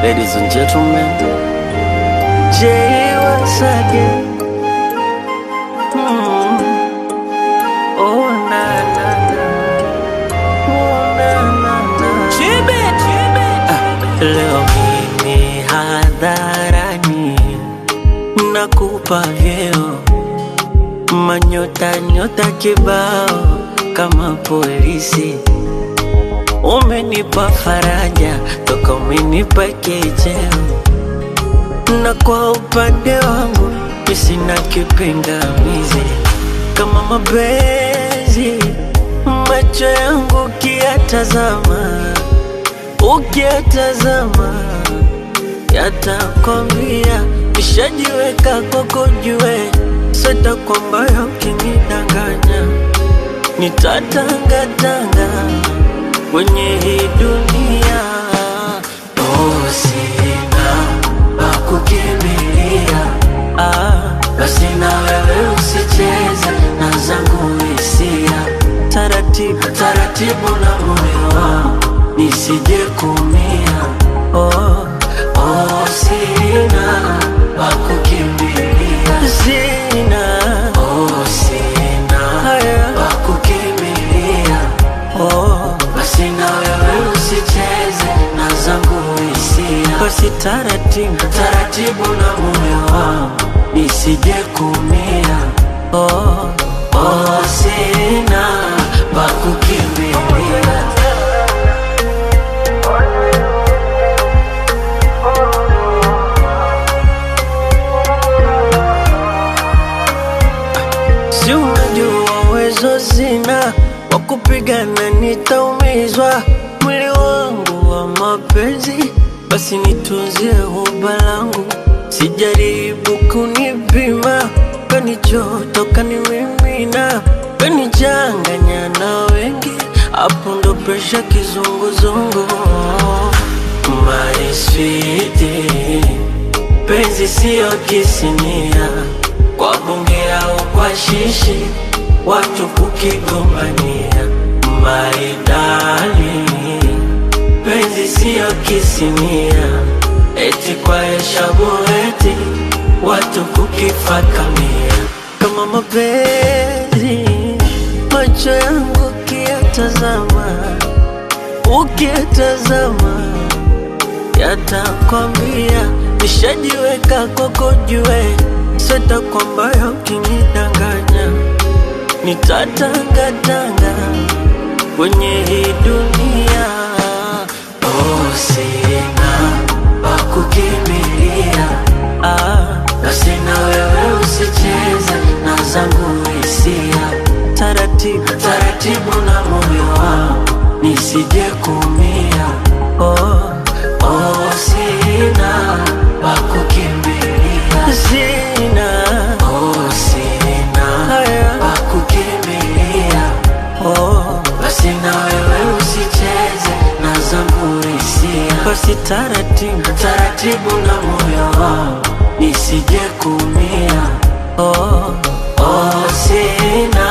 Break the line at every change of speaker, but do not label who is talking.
Ladies and gentlemen, Jay once again. Oh na na na, oh na na na. Chibe. Leo mimi hadharani nakupa vyeo, manyota kibao kama polisi. Umenipa faraja toka umenipa kecheo, na kwa upande wangu sina kipingamizi. Kama mapenzi macho yangu ukiyatazama yatakwambia nishajiweka kwako jue. Sita kwamba ukinidanganya nitatangatanga kwenye hii dunia. Oh, sina pa kukimbilia, basi na wewe usicheze na zangu hisia. Taratibu na moyo wangu nisije kumia. Oh, sina pa kukimbilia, sina pa kukimbilia. Basi na wewe usicheze na zangu hisia. Basi taratibu na moyo wangu nisije kumia. Sina pa kukimbilia. Si unajua uwezo sina wa kupigana, nitaumizwa mwili wangu wa mapenzi. Basi nitunzie huba langu, sijaribu kunipima. Kanichoto kanimimina, kanichanganya na wengi, hapo ndo presha kizunguzungu. My sweetie, penzi siyo kisinia, kwa bunge au kwa shishi watu kukigombania. My darling, penzi siyo kisinia, eti kwa heshabu eti watu kukifakamia. Kama mapenzi macho yangu ukiyatazama yatakwambia nishajiweka kwako jue. Sita kwamba ukinidanganya nitatangatanga kwenye hii dunia. Oh, sina pa kukimbilia, basi na wewe usicheze na zangu hisia. Taratibu na moyo wangu nisije kumia. Sina pa kukimbilia, sina pa kukimbilia. Basi na wewe usicheze na zangu hisia. Basi taratibu na moyo wangu nisije kumia. Sina